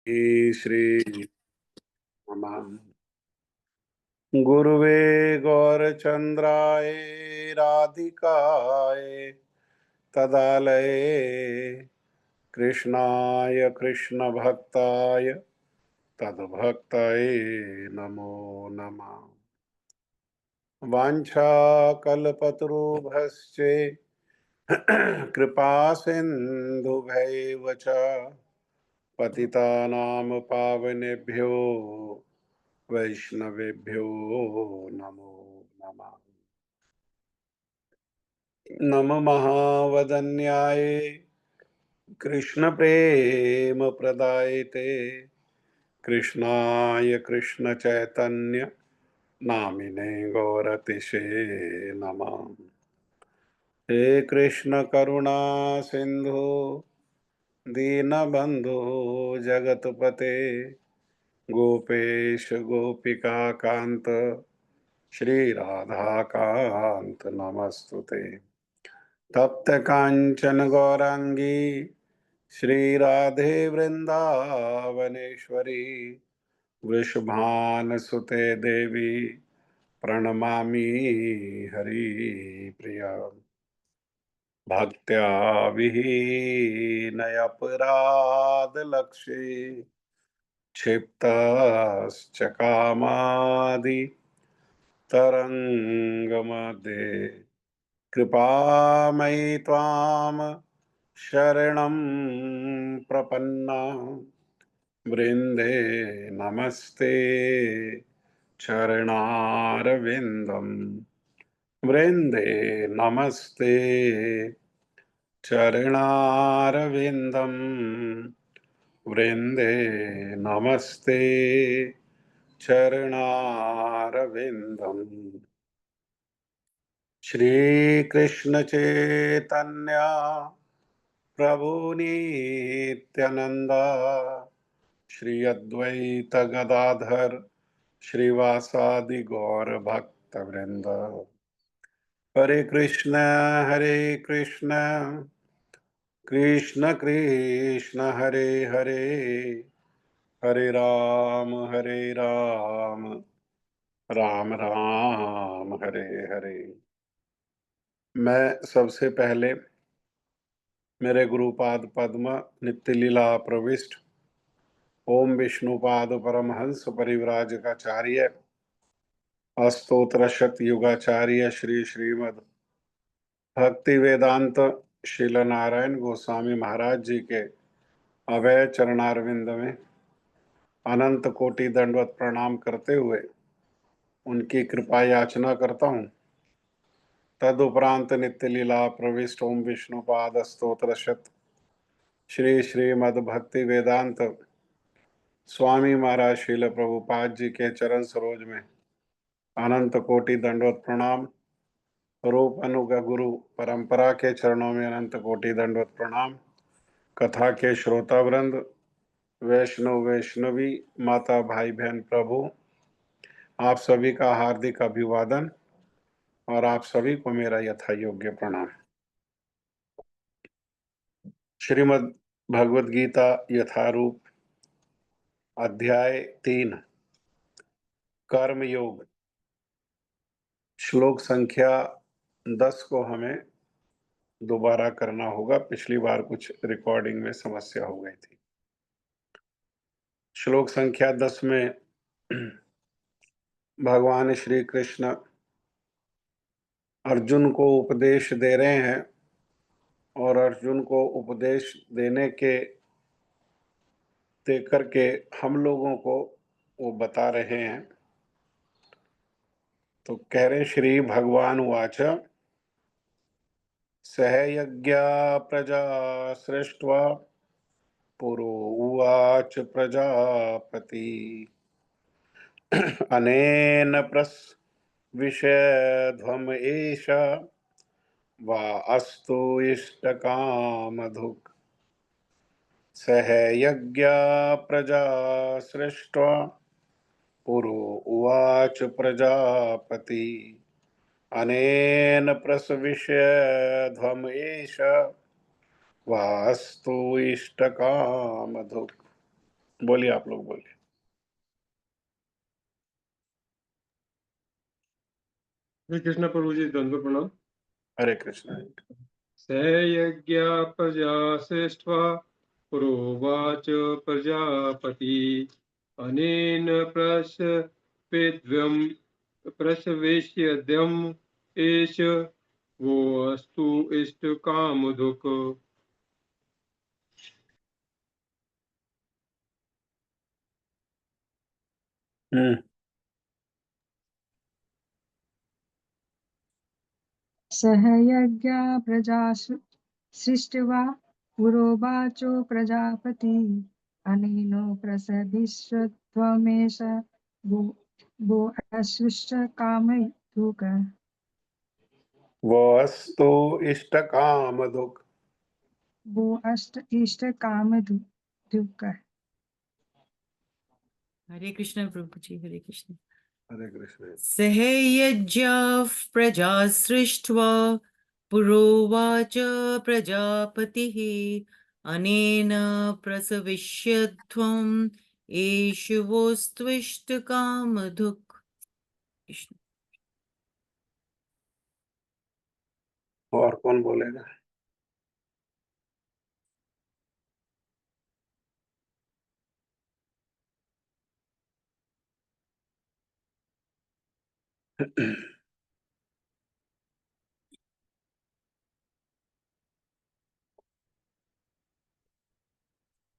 श्री नमः। गुरुवे गौरचंद्राय राधिकाय तदालये कृष्णाय कृष्णभक्ताय तद्भक्तये नमो नमः। वाञ्छाकल्पतरुभ्यश्च कृपा सिन्धुभ्यैव च पतितानां पावनेभ्यो वैष्णवेभ्यो नमो नमः। नम महावदन्याय कृष्णप्रेमप्रदायते कृष्णाय कृष्णचैतन्य नामिने गौरतिशे नमः। हे कृष्ण करुणा सिंधु दीनबंधु जगतपते गोपेश गोपिका कांत श्री राधा कांत नमस्तुते। तप्त कांचन गौरांगी श्री राधे वृंदावनेश्वरी वृषभानुसुते देवी प्रणमामि हरिप्रिया। भक्त्या विहीनयपराधलक्षे क्षिप्तश्च कामादि तरङ्गमध्ये कृपामयि त्वां शरणं प्रपन्ना वृन्दे नमस्ते चरणारविन्दम् वृन्दे नमस्ते चरणारविन्दम् वृन्दे नमस्ते चरणारविन्दम्। श्रीकृष्ण चैतन्य प्रभु नित्यानंद श्री अद्वैत गदाधर श्रीवासादि गौर भक्त वृंद। हरे कृष्ण कृष्ण कृष्ण हरे हरे हरे राम राम राम हरे हरे। मैं सबसे पहले मेरे गुरुपाद पद्म नित्य लीला प्रविष्ट ओम विष्णुपाद परमहंस परिव्राजकाचार्य अस्तोत्र शत युगाचार्य श्री श्रीमद भक्ति वेदांत शील नारायण गोस्वामी महाराज जी के अभय चरणारविंद में अनंत कोटि दंडवत प्रणाम करते हुए उनकी कृपा याचना करता हूँ। तदुपरांत नित्य लीला प्रविष्ट ओम विष्णुपाद स्तोत्र शत श्री श्रीमद भक्ति वेदांत स्वामी महाराज शील प्रभुपाद जी के चरण सरोज में अनंत कोटि दंडवत प्रणाम। रूप अनुग गुरु परंपरा के चरणों में अनंत कोटि दंडवत प्रणाम। कथा के श्रोता वृंद वैष्णव वैष्णवी माता भाई बहन प्रभु आप सभी का हार्दिक अभिवादन और आप सभी को मेरा यथा योग्य प्रणाम। श्रीमद् भगवद गीता यथारूप अध्याय 3 कर्म योग श्लोक संख्या 10 को हमें दोबारा करना होगा। पिछली बार कुछ रिकॉर्डिंग में समस्या हो गई थी। श्लोक संख्या 10 में भगवान श्री कृष्ण अर्जुन को उपदेश दे रहे हैं और अर्जुन को उपदेश दे करके हम लोगों को वो बता रहे हैं। तो कह रहे श्री भगवान उवाच सहयज्ञा प्रजा सृष्ट्वा पुरो उवाच प्रजापति अनेन प्रविशध्वम एष वा अस्तु इष्टकामधुक् सहयज्ञा प्रजा सृष्ट्वा पुरो उवाच प्रजापति अनेन प्रसविष्यध्वम एष वास्तु इष्टकामधुक्। बोलिए, आप लोग बोलिए। श्री कृष्ण प्रभु जी, दंड प्रणाम। हरे कृष्ण। स यज्ञ प्रजा श्रेष्ठा प्रोवाच प्रजापति अनेन प्रसवेश्यद्यम् एष वो अस्तु इष्ट कामधुक्। सह यज्ञा प्रजा सृष्ट्वा पुरोवाचो प्रजापति अनेनो प्रसदिष्यत्वमेष वो अशिष्ट कामधुक्। वो अस्तु इष्ट काम दुख। वो इष्ट कामधुक्। हरे कृष्ण प्रभु जी, हरे कृष्ण। हरे कृष्ण। सह यज्ञः प्रजा सृष्ट्वा पुरोवाच प्रजापतिः अनेन प्रसविष्यध्वम् एष वोस्त्विष्टकामधुक्। कृष्ण। और कौन बोलेगा?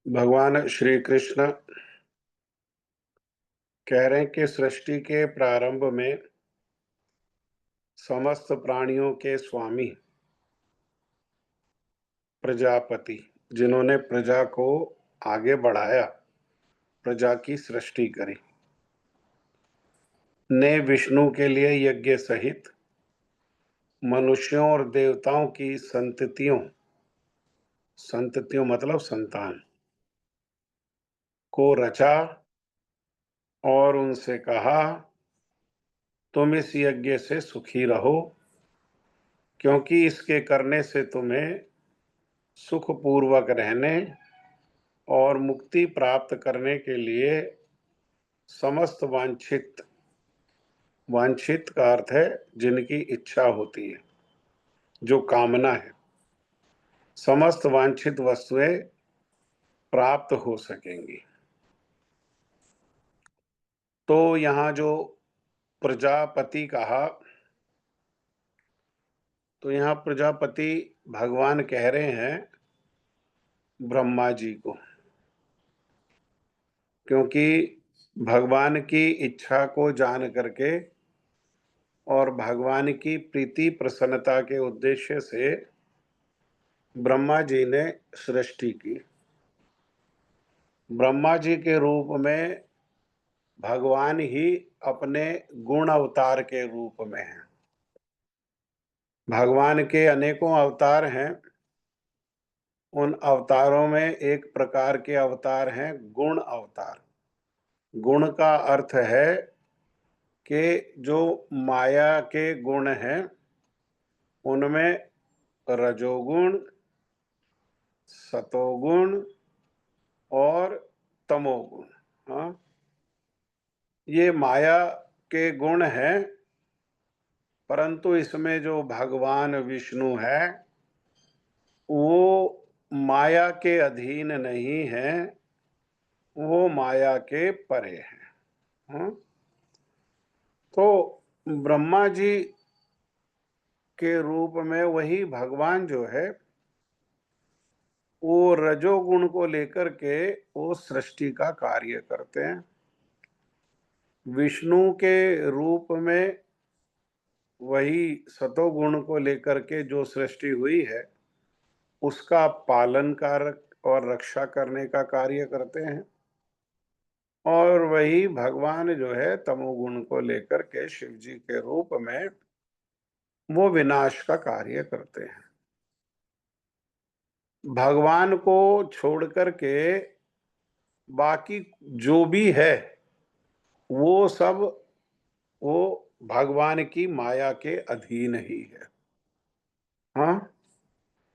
भगवान श्री कृष्ण कह रहे हैं कि सृष्टि के प्रारंभ में समस्त प्राणियों के स्वामी प्रजापति, जिन्होंने प्रजा को आगे बढ़ाया, प्रजा की सृष्टि करी, ने विष्णु के लिए यज्ञ सहित मनुष्यों और देवताओं की संततियों मतलब संतान को रचा और उनसे कहा, तुम इस यज्ञ से सुखी रहो, क्योंकि इसके करने से तुम्हें सुखपूर्वक रहने और मुक्ति प्राप्त करने के लिए समस्त वांछित का अर्थ है जिनकी इच्छा होती है, जो कामना है, समस्त वांछित वस्तुएं प्राप्त हो सकेंगी। तो यहाँ जो प्रजापति कहा, तो यहाँ प्रजापति भगवान कह रहे हैं ब्रह्मा जी को, क्योंकि भगवान की इच्छा को जान करके और भगवान की प्रीति प्रसन्नता के उद्देश्य से ब्रह्मा जी ने सृष्टि की। ब्रह्मा जी के रूप में भगवान ही अपने गुण अवतार के रूप में हैं। भगवान के अनेकों अवतार हैं, उन अवतारों में एक प्रकार के अवतार हैं गुण अवतार। गुण का अर्थ है कि जो माया के गुण हैं उनमें रजोगुण, सतोगुण और तमोगुण, हाँ, ये माया के गुण हैं। परंतु इसमें जो भगवान विष्णु है वो माया के अधीन नहीं है, वो माया के परे है, हाँ? तो ब्रह्मा जी के रूप में वही भगवान जो है वो रजोगुण को लेकर के वो सृष्टि का कार्य करते हैं। विष्णु के रूप में वही सतोगुण को लेकर के जो सृष्टि हुई है उसका पालन और रक्षा करने का कार्य करते हैं। और वही भगवान जो है तमोगुण को लेकर के शिव जी के रूप में वो विनाश का कार्य करते हैं। भगवान को छोड़ करके बाकी जो भी है वो सब वो भगवान की माया के अधीन ही है, हाँ।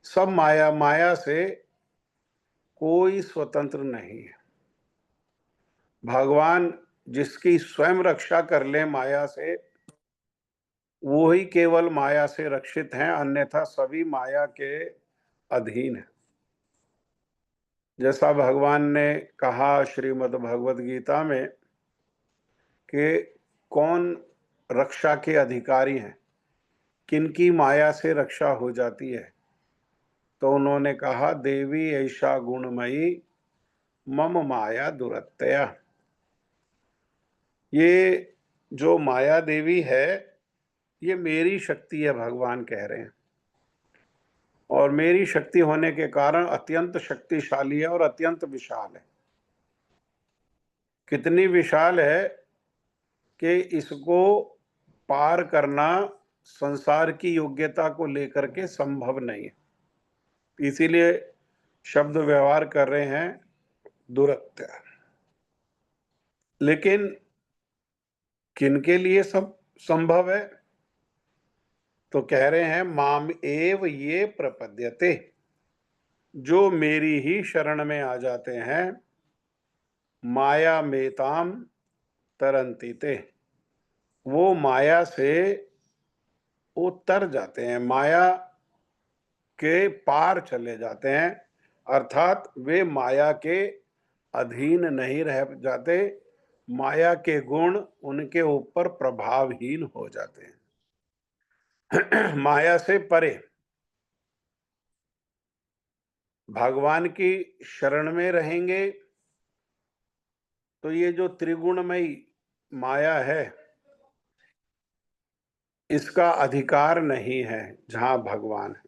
सब माया से कोई स्वतंत्र नहीं है। भगवान जिसकी स्वयं रक्षा कर ले माया से, वो ही केवल माया से रक्षित हैं, अन्यथा सभी माया के अधीन है। जैसा भगवान ने कहा श्रीमद् भगवद गीता में कि कौन रक्षा के अधिकारी हैं, किनकी माया से रक्षा हो जाती है, तो उन्होंने कहा देवी ऐशा गुणमयी मम माया दुरत्यया। ये जो माया देवी है ये मेरी शक्ति है, भगवान कह रहे हैं, और मेरी शक्ति होने के कारण अत्यंत शक्तिशाली है और अत्यंत विशाल है। कितनी विशाल है कि इसको पार करना संसार की योग्यता को लेकर के संभव नहीं है। इसीलिए शब्द व्यवहार कर रहे हैं दुरत्य। लेकिन किनके लिए सब संभव है? तो कह रहे हैं माम एव ये प्रपद्यते, जो मेरी ही शरण में आ जाते हैं, माया मेताम तरंतीते, वो माया से उतर जाते हैं, माया के पार चले जाते हैं, अर्थात वे माया के अधीन नहीं रह जाते, माया के गुण उनके ऊपर प्रभावहीन हो जाते हैं। माया से परे भगवान की शरण में रहेंगे तो ये जो त्रिगुणमयी माया है इसका अधिकार नहीं है जहां भगवान है,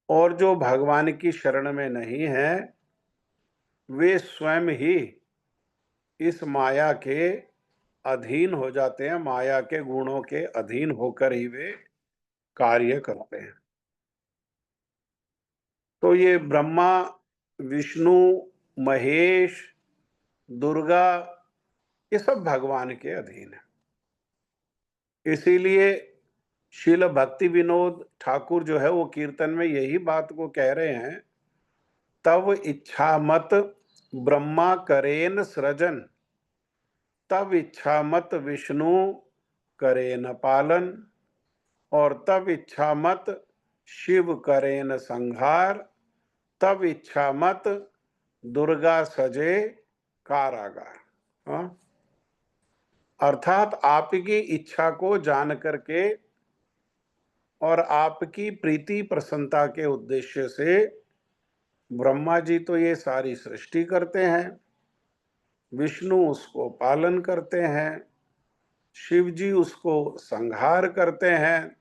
और जो भगवान की शरण में नहीं है वे स्वयं ही इस माया के अधीन हो जाते हैं, माया के गुणों के अधीन होकर ही वे कार्य करते हैं। तो ये ब्रह्मा, विष्णु, महेश, दुर्गा, ये सब भगवान के अधीन है। इसीलिए शील भक्ति विनोद ठाकुर जो है वो कीर्तन में यही बात को कह रहे हैं, तब इच्छा मत ब्रह्मा करेन सृजन, तब इच्छा मत विष्णु करेन पालन, और तब इच्छा मत शिव करेन संहार, तब इच्छा मत दुर्गा सजे कारागार। हाँ? अर्थात आपकी इच्छा को जान करके और आपकी प्रीति प्रसन्नता के उद्देश्य से ब्रह्मा जी तो ये सारी सृष्टि करते हैं, विष्णु उसको पालन करते हैं, शिव जी उसको संहार करते हैं,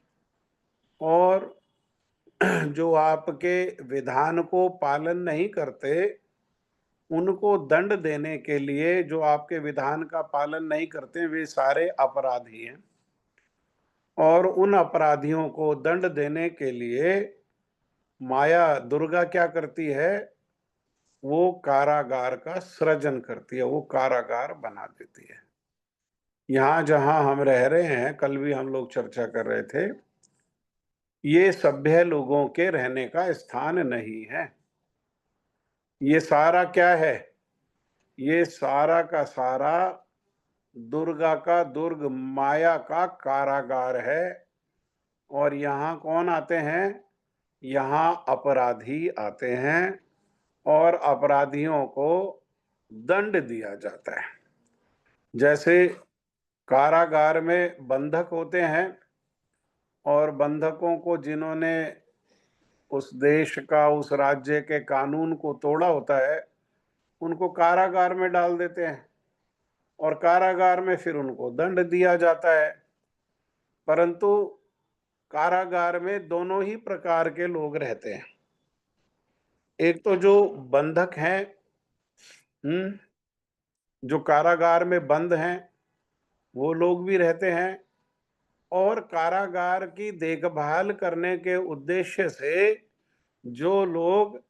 और जो आपके विधान को पालन नहीं करते उनको दंड देने के लिए, जो आपके विधान का पालन नहीं करते वे सारे अपराधी हैं, और उन अपराधियों को दंड देने के लिए माया दुर्गा क्या करती है, वो कारागार का सृजन करती है, वो कारागार बना देती है। यहां जहां हम रह रहे हैं, कल भी हम लोग चर्चा कर रहे थे, ये सभ्य लोगों के रहने का स्थान नहीं है। ये सारा क्या है? ये सारा का सारा दुर्गा का दुर्ग, माया का कारागार है। और यहाँ कौन आते हैं? यहाँ अपराधी आते हैं और अपराधियों को दंड दिया जाता है। जैसे कारागार में बंधक होते हैं, और बंधकों को जिन्होंने उस देश का, उस राज्य के कानून को तोड़ा होता है उनको कारागार में डाल देते हैं, और कारागार में फिर उनको दंड दिया जाता है। परंतु कारागार में दोनों ही प्रकार के लोग रहते हैं। एक तो जो बंधक हैं, जो कारागार में बंद हैं, वो लोग भी रहते हैं, और कारागार की देखभाल करने के उद्देश्य से जो लोग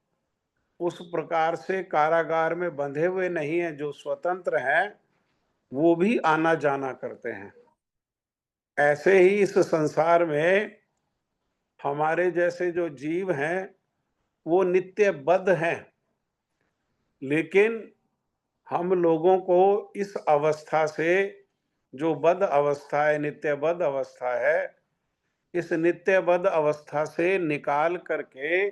उस प्रकार से कारागार में बंधे हुए नहीं हैं, जो स्वतंत्र हैं, वो भी आना जाना करते हैं। ऐसे ही इस संसार में हमारे जैसे जो जीव हैं वो नित्य बद्ध हैं, लेकिन हम लोगों को इस अवस्था से, जो बद्ध अवस्था है, नित्य बद्ध अवस्था है, इस नित्य बद्ध अवस्था से निकाल करके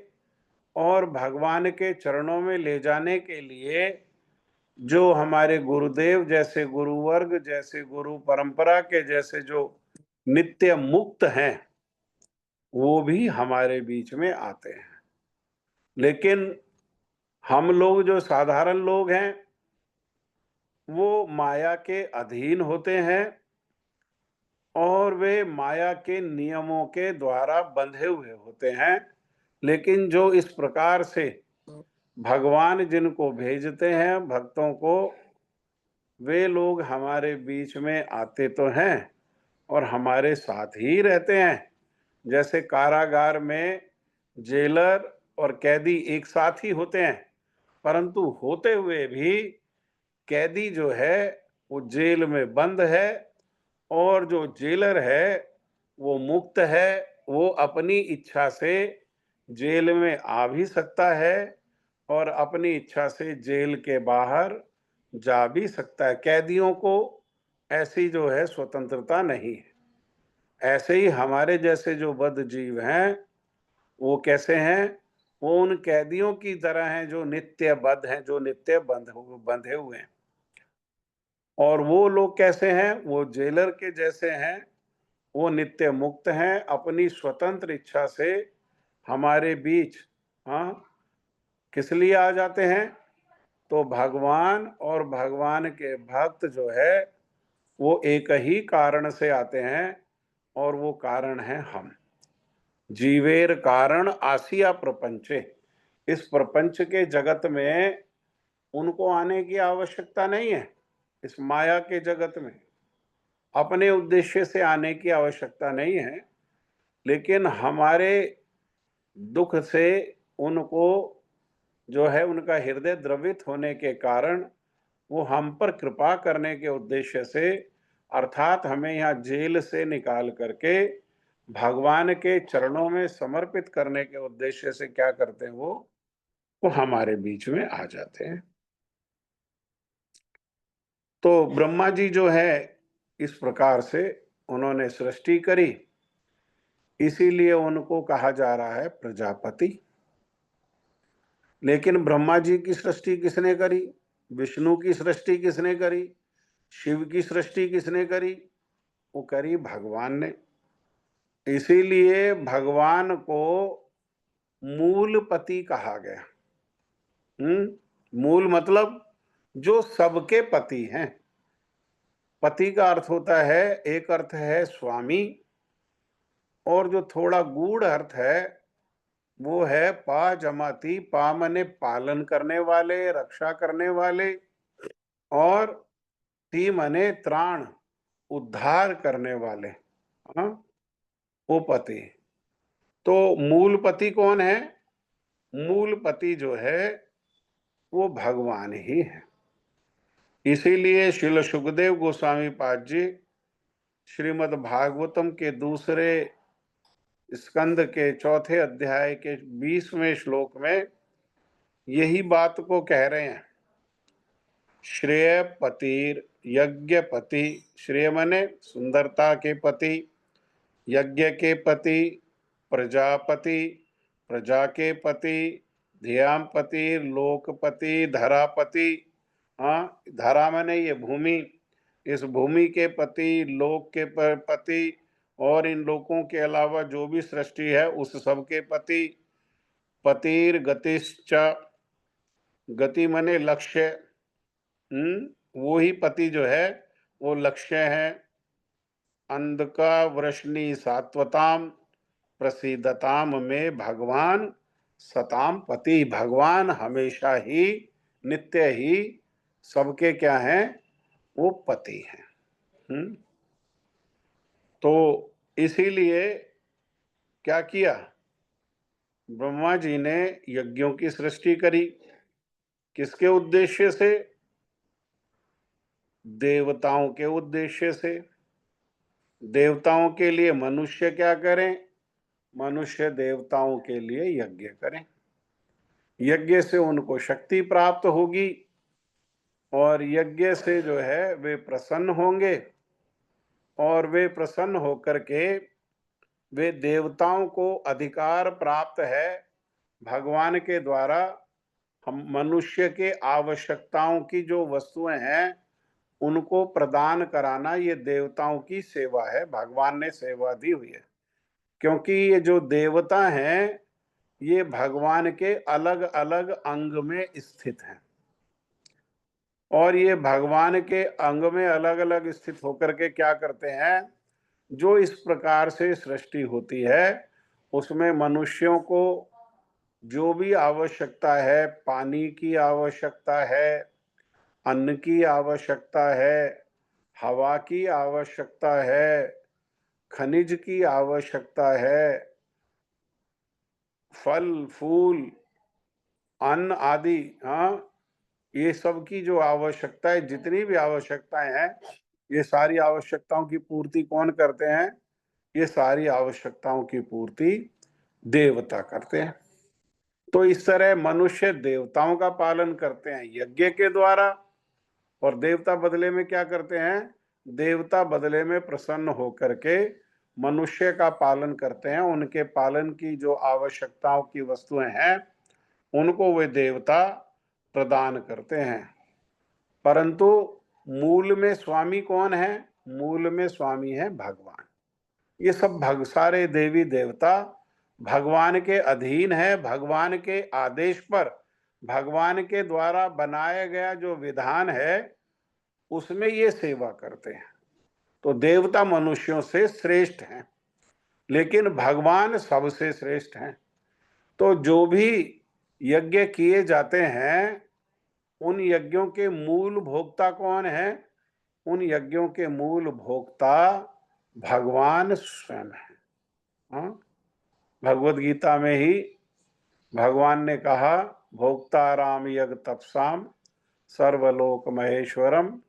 और भगवान के चरणों में ले जाने के लिए जो हमारे गुरुदेव जैसे गुरुवर्ग, जैसे गुरु परंपरा के जैसे जो नित्य मुक्त हैं, वो भी हमारे बीच में आते हैं। लेकिन हम लोग जो साधारण लोग हैं, वो माया के अधीन होते हैं और वे माया के नियमों के द्वारा बंधे हुए होते हैं। लेकिन जो इस प्रकार से भगवान जिनको भेजते हैं भक्तों को, वे लोग हमारे बीच में आते तो हैं और हमारे साथ ही रहते हैं। जैसे कारागार में जेलर और कैदी एक साथ ही होते हैं, परंतु होते हुए भी कैदी जो है वो जेल में बंद है और जो जेलर है वो मुक्त है। वो अपनी इच्छा से जेल में आ भी सकता है और अपनी इच्छा से जेल के बाहर जा भी सकता है। कैदियों को ऐसी जो है स्वतंत्रता नहीं है। ऐसे ही हमारे जैसे जो बद्ध जीव हैं, वो कैसे हैं? वो उन कैदियों की तरह हैं जो नित्य बद्ध हैं, जो नित्य बंधे हुए हैं। और वो लोग कैसे हैं? वो जेलर के जैसे हैं। वो नित्य मुक्त हैं, अपनी स्वतंत्र इच्छा से हमारे बीच किस लिए आ जाते हैं? तो भगवान और भगवान के भक्त जो है वो एक ही कारण से आते हैं और वो कारण है हम। जीवेर कारण आसिया प्रपंचे। इस प्रपंच के जगत में उनको आने की आवश्यकता नहीं है। इस माया के जगत में अपने उद्देश्य से आने की आवश्यकता नहीं है, लेकिन हमारे दुख से उनको जो है उनका हृदय द्रवित होने के कारण वो हम पर कृपा करने के उद्देश्य से, अर्थात हमें यहाँ जेल से निकाल करके भगवान के चरणों में समर्पित करने के उद्देश्य से क्या करते हैं? वो हमारे बीच में आ जाते हैं। तो ब्रह्मा जी जो है इस प्रकार से उन्होंने सृष्टि करी, इसीलिए उनको कहा जा रहा है प्रजापति। लेकिन ब्रह्मा जी की सृष्टि किसने करी? विष्णु की सृष्टि किसने करी? शिव की सृष्टि किसने करी? वो करी भगवान ने। इसीलिए भगवान को मूल पति कहा गया। मूल मतलब जो सबके पति हैं। पति का अर्थ होता है, एक अर्थ है स्वामी, और जो थोड़ा गूढ़ अर्थ है वो है पा जमाती। पा मने पालन करने वाले, रक्षा करने वाले, और ती मने त्राण, उद्धार करने वाले। वो पति। तो मूल पति कौन है? मूल पति जो है वो भगवान ही है। इसीलिए श्रील सुखदेव गोस्वामी पाद जी श्रीमद् भागवतम के दूसरे स्कंद के चौथे अध्याय के 20वें श्लोक में यही बात को कह रहे हैं। श्रेय पतिर यज्ञ पति। श्रेय मने सुंदरता के पति, यज्ञ के पति, प्रजापति प्रजा के पति, ध्यामपति लोकपति, धरापति। धरा मने ये भूमि, इस भूमि के पति, लोक के पति, और इन लोकों के अलावा जो भी सृष्टि है उस सब के पति। पतिर गतिश्च, गति मने लक्ष्य। वो ही पति जो है वो लक्ष्य है। अंधका वृष्णि सात्वताम प्रसीदताम में भगवान सताम पति। भगवान हमेशा ही नित्य ही सबके क्या हैं? वो पति हैं। तो इसीलिए क्या किया? ब्रह्मा जी ने यज्ञों की सृष्टि करी। किसके उद्देश्य से? देवताओं के उद्देश्य से। देवताओं के लिए मनुष्य क्या करें? मनुष्य देवताओं के लिए यज्ञ करें। यज्ञ से उनको शक्ति प्राप्त होगी और यज्ञ से जो है वे प्रसन्न होंगे, और वे प्रसन्न होकर के वे देवताओं को अधिकार प्राप्त है भगवान के द्वारा हम मनुष्य के आवश्यकताओं की जो वस्तुएं हैं उनको प्रदान कराना। ये देवताओं की सेवा है, भगवान ने सेवा दी हुई है। क्योंकि ये जो देवता हैं ये भगवान के अलग अलग अंग में स्थित हैं, और ये भगवान के अंग में अलग अलग स्थित होकर के क्या करते हैं, जो इस प्रकार से सृष्टि होती है उसमें मनुष्यों को जो भी आवश्यकता है, पानी की आवश्यकता है, अन्न की आवश्यकता है, हवा की आवश्यकता है, खनिज की आवश्यकता है, फल फूल अन्न आदि, हाँ, ये सब की जो आवश्यकता है, जितनी भी आवश्यकताएं हैं, ये सारी आवश्यकताओं की पूर्ति कौन करते हैं? ये सारी आवश्यकताओं की पूर्ति देवता करते हैं। तो इस तरह मनुष्य देवताओं का पालन करते हैं यज्ञ के द्वारा, और देवता बदले में क्या करते हैं? देवता बदले में प्रसन्न होकर के मनुष्य का पालन करते हैं। उनके पालन की जो आवश्यकताओं की वस्तुएं हैं उनको वे देवता प्रदान करते हैं। परंतु मूल में स्वामी कौन है? मूल में स्वामी है भगवान। ये सब सारे देवी देवता भगवान के अधीन है। भगवान के आदेश पर, भगवान के द्वारा बनाया गया जो विधान है उसमें ये सेवा करते हैं। तो देवता मनुष्यों से श्रेष्ठ हैं, लेकिन भगवान सबसे श्रेष्ठ हैं। तो जो भी यज्ञ किए जाते हैं उन यज्ञों के मूल भोक्ता कौन है? उन यज्ञों के मूल भोक्ता भगवान स्वयं है। हाँ? भगवद गीता में ही भगवान ने कहा, भोक्ता राम यज्ञ तपसाम सर्वलोक महेश्वरम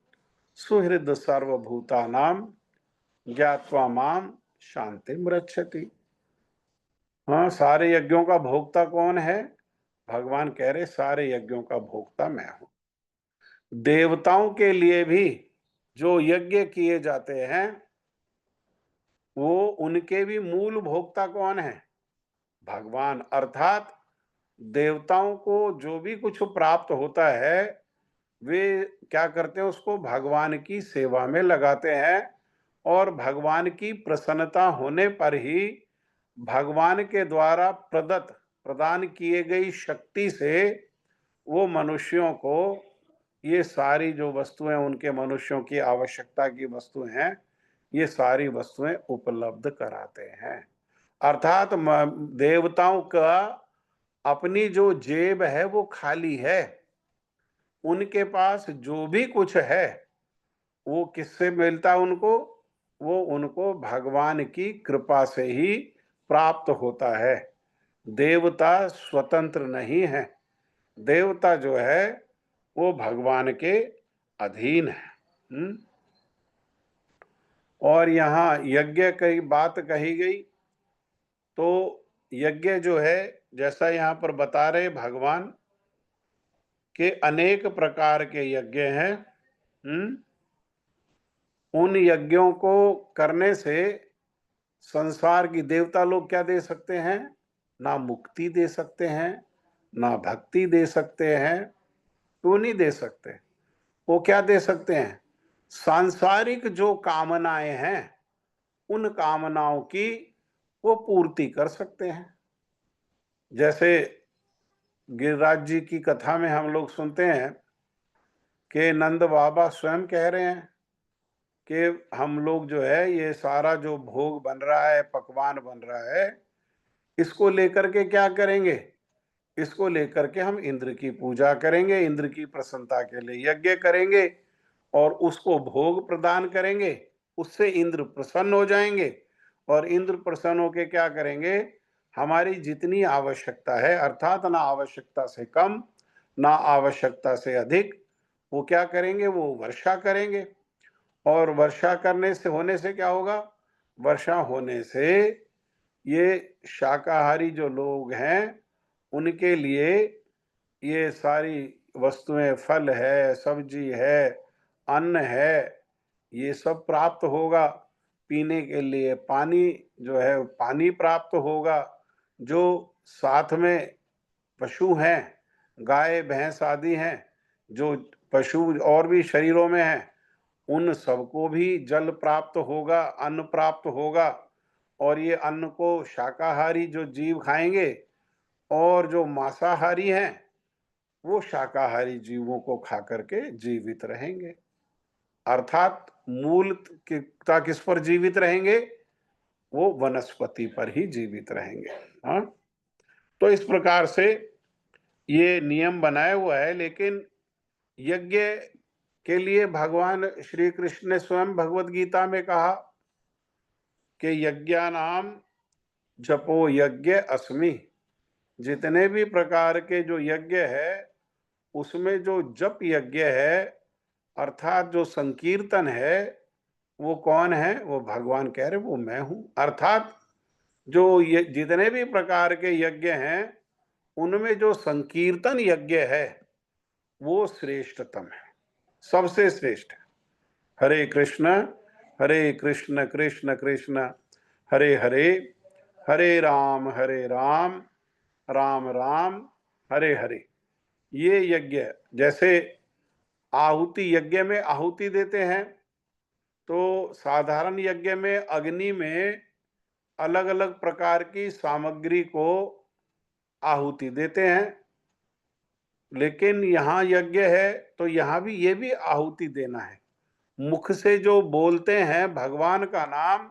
सुहृद सर्वभूतानाम ज्ञात्वा माम शांति रक्षति। हाँ, सारे यज्ञों का भोक्ता कौन है? भगवान कह रहे सारे यज्ञों का भोक्ता मैं हूं। देवताओं के लिए भी जो यज्ञ किए जाते हैं वो उनके भी मूल भोक्ता कौन है? भगवान। अर्थात देवताओं को जो भी कुछ प्राप्त होता है वे क्या करते हैं? उसको भगवान की सेवा में लगाते हैं, और भगवान की प्रसन्नता होने पर ही भगवान के द्वारा प्रदान किए गई शक्ति से वो मनुष्यों को ये सारी जो वस्तुएं उनके मनुष्यों की आवश्यकता की वस्तुएं हैं ये सारी वस्तुएं उपलब्ध कराते हैं। अर्थात देवताओं का अपनी जो जेब है वो खाली है, उनके पास जो भी कुछ है वो किससे मिलता है उनको? वो उनको भगवान की कृपा से ही प्राप्त होता है। देवता स्वतंत्र नहीं है, देवता जो है वो भगवान के अधीन है। और यहाँ यज्ञ की बात कही गई, तो यज्ञ जो है जैसा यहाँ पर बता रहे भगवान के अनेक प्रकार के यज्ञ हैं। उन यज्ञों को करने से संसार की देवता लोग क्या दे सकते हैं? ना मुक्ति दे सकते हैं, ना भक्ति दे सकते हैं। तो नहीं दे सकते। वो क्या दे सकते हैं? सांसारिक जो कामनाएं हैं उन कामनाओं की वो पूर्ति कर सकते हैं। जैसे गिरिराज जी की कथा में हम लोग सुनते हैं कि नंद बाबा स्वयं कह रहे हैं कि हम लोग जो है ये सारा जो भोग बन रहा है, पकवान बन रहा है, इसको लेकर के क्या करेंगे? इसको लेकर के हम इंद्र की पूजा करेंगे, इंद्र की प्रसन्नता के लिए यज्ञ करेंगे और उसको भोग प्रदान करेंगे। उससे इंद्र प्रसन्न हो जाएंगे, और इंद्र प्रसन्न होकर क्या करेंगे? हमारी जितनी आवश्यकता है, अर्थात ना आवश्यकता से कम ना आवश्यकता से अधिक, वो क्या करेंगे? वो वर्षा करेंगे। और वर्षा करने से होने से क्या होगा? वर्षा होने से ये शाकाहारी जो लोग हैं उनके लिए ये सारी वस्तुएं, फल है, सब्जी है, अन्न है, ये सब प्राप्त होगा। पीने के लिए पानी जो है पानी प्राप्त होगा। जो साथ में पशु हैं, गाय भैंस आदि हैं, जो पशु और भी शरीरों में हैं, उन सबको भी जल प्राप्त होगा, अन्न प्राप्त होगा। और ये अन्न को शाकाहारी जो जीव खाएंगे और जो मांसाहारी हैं वो शाकाहारी जीवों को खा करके जीवित रहेंगे। अर्थात मूलतः किस पर जीवित रहेंगे? वो वनस्पति पर ही जीवित रहेंगे। हाँ, तो इस प्रकार से ये नियम बनाया हुआ है। लेकिन यज्ञ के लिए भगवान श्री कृष्ण ने स्वयं भगवत गीता में कहा कि यज्ञानाम जपो यज्ञ अस्मि। जितने भी प्रकार के जो यज्ञ है उसमें जो जप यज्ञ है अर्थात जो संकीर्तन है वो कौन है? वो भगवान कह रहे वो मैं हूं। अर्थात जो ये जितने भी प्रकार के यज्ञ हैं उनमें जो संकीर्तन यज्ञ है वो श्रेष्ठतम है, सबसे श्रेष्ठ है। हरे कृष्ण कृष्ण कृष्ण हरे हरे, हरे राम राम राम हरे हरे। ये यज्ञ जैसे आहुति, यज्ञ में आहुति देते हैं तो साधारण यज्ञ में अग्नि में अलग अलग प्रकार की सामग्री को आहुति देते हैं। लेकिन यहाँ यज्ञ है तो यहाँ भी ये भी आहुति देना है। मुख से जो बोलते हैं भगवान का नाम,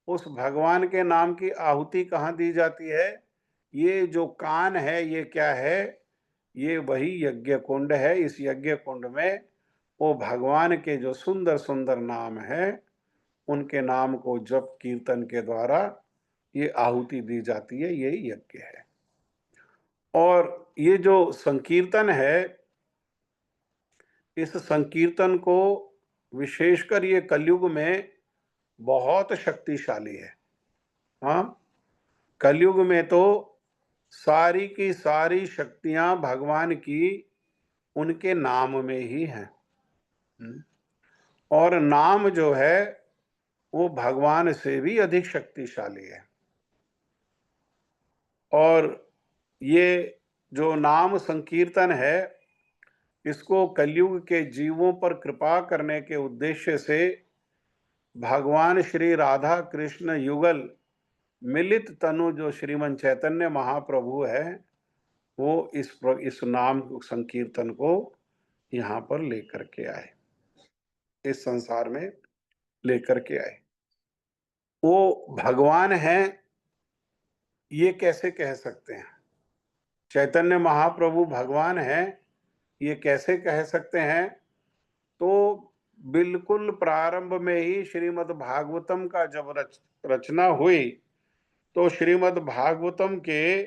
उस भगवान के नाम की आहुति कहाँ दी जाती है? ये जो कान है ये क्या है? ये वही यज्ञ कुंड है। इस यज्ञ कुंड में वो भगवान के जो सुंदर सुंदर नाम है उनके नाम को जप कीर्तन के द्वारा ये आहुति दी जाती है। ये यज्ञ है। और ये जो संकीर्तन है, इस संकीर्तन को विशेषकर ये कलयुग में बहुत शक्तिशाली है। हाँ, कलयुग में तो सारी की सारी शक्तियां भगवान की उनके नाम में ही हैं। और नाम जो है वो भगवान से भी अधिक शक्तिशाली है। और ये जो नाम संकीर्तन है इसको कलयुग के जीवों पर कृपा करने के उद्देश्य से भगवान श्री राधा कृष्ण युगल मिलित तनु जो श्रीमन चैतन्य महाप्रभु है वो इस नाम संकीर्तन को यहाँ पर लेकर के आए, इस संसार में लेकर के आए। वो भगवान हैं ये कैसे कह सकते हैं? चैतन्य महाप्रभु भगवान हैं ये कैसे कह सकते हैं? तो बिल्कुल प्रारंभ में ही श्रीमद् भागवतम का जब रचना हुई तो श्रीमद् भागवतम के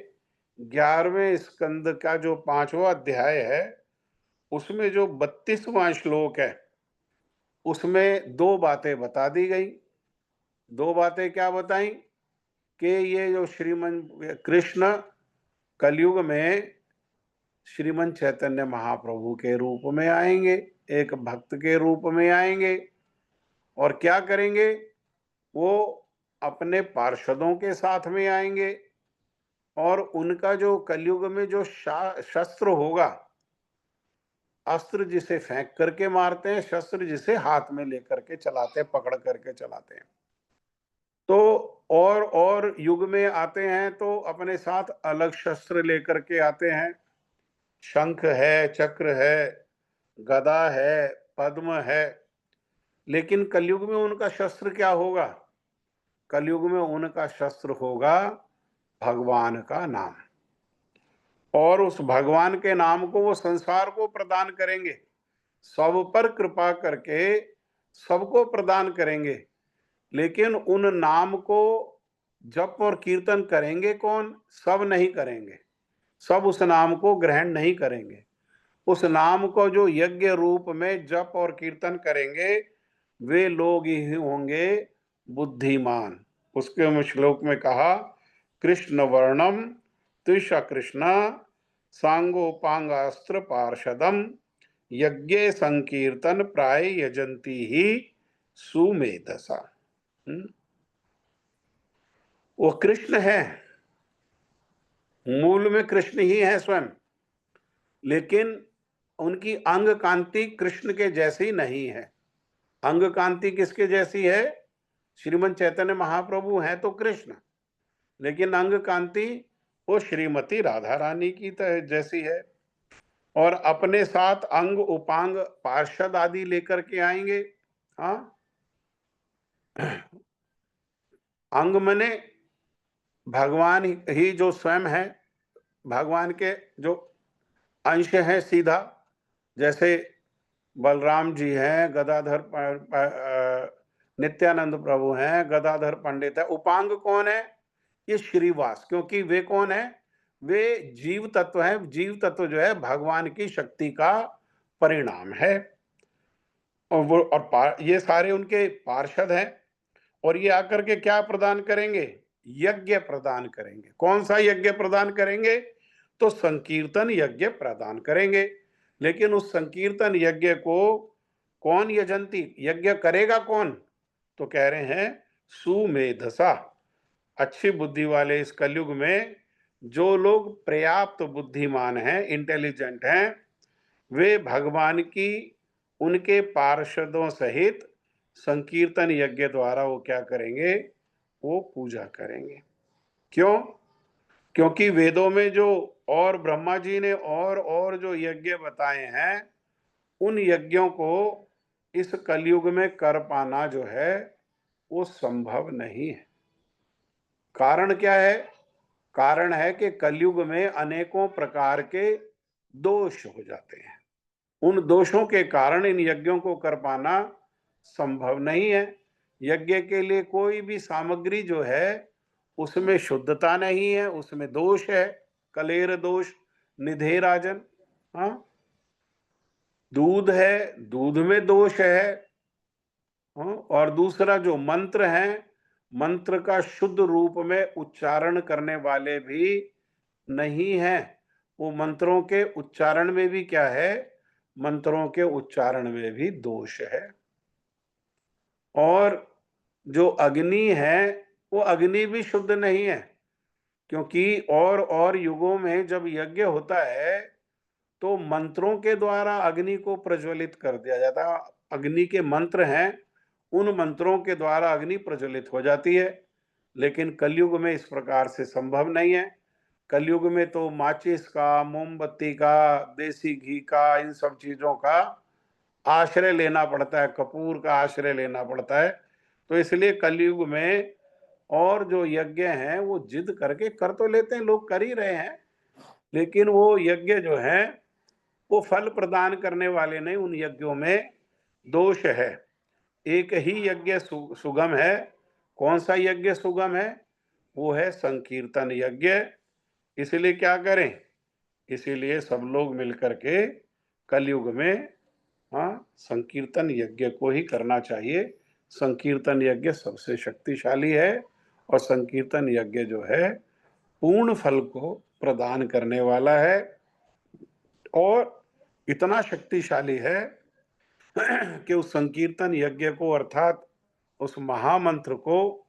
11वें स्कंद का जो 5वां अध्याय है उसमें जो 32वां श्लोक है उसमें दो बातें बता दी गई। दो बातें क्या बताई? कि ये जो श्रीमन कृष्ण कलयुग में श्रीमन चैतन्य महाप्रभु के रूप में आएंगे, एक भक्त के रूप में आएंगे। और क्या करेंगे? वो अपने पार्षदों के साथ में आएंगे और उनका जो कलयुग में जो शस्त्र होगा, अस्त्र जिसे फेंक करके मारते हैं, शस्त्र जिसे हाथ में लेकर के चलाते हैं, पकड़ करके चलाते हैं। तो और युग में आते हैं तो अपने साथ अलग शस्त्र लेकर के आते हैं। शंख है, चक्र है, गदा है, पद्म है। लेकिन कलयुग में उनका शस्त्र क्या होगा? कलयुग में उनका शस्त्र होगा भगवान का नाम। और उस भगवान के नाम को वो संसार को प्रदान करेंगे, सब पर कृपा करके सबको प्रदान करेंगे। लेकिन उन नाम को जप और कीर्तन करेंगे कौन? सब नहीं करेंगे, सब उस नाम को ग्रहण नहीं करेंगे। उस नाम को जो यज्ञ रूप में जप और कीर्तन करेंगे वे लोग ही होंगे बुद्धिमान। उसके श्लोक में कहा कृष्ण वर्णम त्रिशा कृष्णा सांगोपांगास्त्र पार्षदम यज्ञे संकीर्तन प्राय यजंती ही सुमेधसा। वो कृष्ण है, मूल में कृष्ण ही है स्वयं, लेकिन उनकी अंग कांति कृष्ण के जैसी नहीं है। अंग कांति किसके जैसी है? श्रीमन चैतन्य महाप्रभु हैं तो कृष्ण, लेकिन अंग कांति वो श्रीमती राधा रानी की जैसी है। और अपने साथ अंग उपांग पार्षद आदि लेकर के आएंगे। हाँ, अंग मने भगवान ही जो स्वयं है, भगवान के जो अंश है सीधा, जैसे बलराम जी हैं, गदाधर नित्यानंद प्रभु हैं, गदाधर पंडित है। उपांग कौन है? ये श्रीवास, क्योंकि वे कौन है? वे जीव तत्व है। जीव तत्व जो है भगवान की शक्ति का परिणाम है, और वो और ये सारे उनके पार्षद हैं। और ये आकर के क्या प्रदान करेंगे? यज्ञ प्रदान करेंगे। कौन सा यज्ञ प्रदान करेंगे? तो संकीर्तन यज्ञ प्रदान करेंगे। लेकिन उस संकीर्तन यज्ञ को कौन यजंती, यज्ञ करेगा कौन? तो कह रहे हैं सुमेधसा। अच्छी बुद्धि वाले इस कलयुग में जो लोग पर्याप्त बुद्धिमान हैं, इंटेलिजेंट हैं, वे भगवान की उनके पार्षदों सहित संकीर्तन यज्ञ द्वारा वो क्या करेंगे? वो पूजा करेंगे। क्यों? क्योंकि वेदों में जो और ब्रह्मा जी ने और जो यज्ञ बताए हैं, उन यज्ञों को इस कलयुग में कर पाना जो है वो संभव नहीं है। कारण क्या है? कारण है कि कलयुग में अनेकों प्रकार के दोष हो जाते हैं। उन दोषों के कारण इन यज्ञों को कर पाना संभव नहीं है। यज्ञ के लिए कोई भी सामग्री जो है उसमें शुद्धता नहीं है, उसमें दोष है, कलेर दोष, निधे राजन। हाँ, दूध है, दूध में दोष है। हाँ, और दूसरा जो मंत्र है, मंत्र का शुद्ध रूप में उच्चारण करने वाले भी नहीं है। वो मंत्रों के उच्चारण में भी क्या है? मंत्रों के उच्चारण में भी दोष है। और जो अग्नि है वो अग्नि भी शुद्ध नहीं है, क्योंकि और युगों में जब यज्ञ होता है तो मंत्रों के द्वारा अग्नि को प्रज्वलित कर दिया जाता है। अग्नि के मंत्र हैं, उन मंत्रों के द्वारा अग्नि प्रज्वलित हो जाती है। लेकिन कलयुग में इस प्रकार से संभव नहीं है। कलयुग में तो माचिस का, मोमबत्ती का, देसी घी का, इन सब चीजों का आश्रय लेना पड़ता है, कपूर का आश्रय लेना पड़ता है। तो इसलिए कलयुग में और जो यज्ञ हैं वो जिद करके कर तो लेते हैं, लोग कर ही रहे हैं, लेकिन वो यज्ञ जो है वो फल प्रदान करने वाले नहीं। उन यज्ञों में दोष है। एक ही यज्ञ सुगम है। कौन सा यज्ञ सुगम है? वो है संकीर्तन यज्ञ। इसलिए क्या करें? इसीलिए सब लोग मिलकर के कलयुग में संकीर्तन यज्ञ को ही करना चाहिए। संकीर्तन यज्ञ सबसे शक्तिशाली है, और संकीर्तन यज्ञ जो है पूर्ण फल को प्रदान करने वाला है, और इतना शक्तिशाली है कि उस संकीर्तन यज्ञ को, अर्थात उस महामंत्र को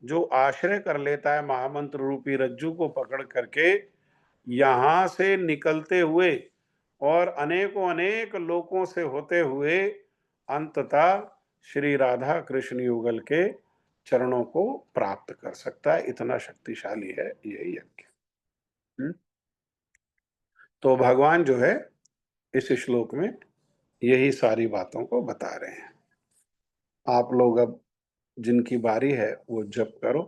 जो आश्रय कर लेता है, महामंत्र रूपी रज्जू को पकड़ करके यहां से निकलते हुए और अनेक लोकों से होते हुए अंततः श्री राधा कृष्ण युगल के चरणों को प्राप्त कर सकता है। इतना शक्तिशाली है ये यज्ञ। तो भगवान जो है इस श्लोक में यही सारी बातों को बता रहे हैं। आप लोग अब जिनकी बारी है वो जप करो।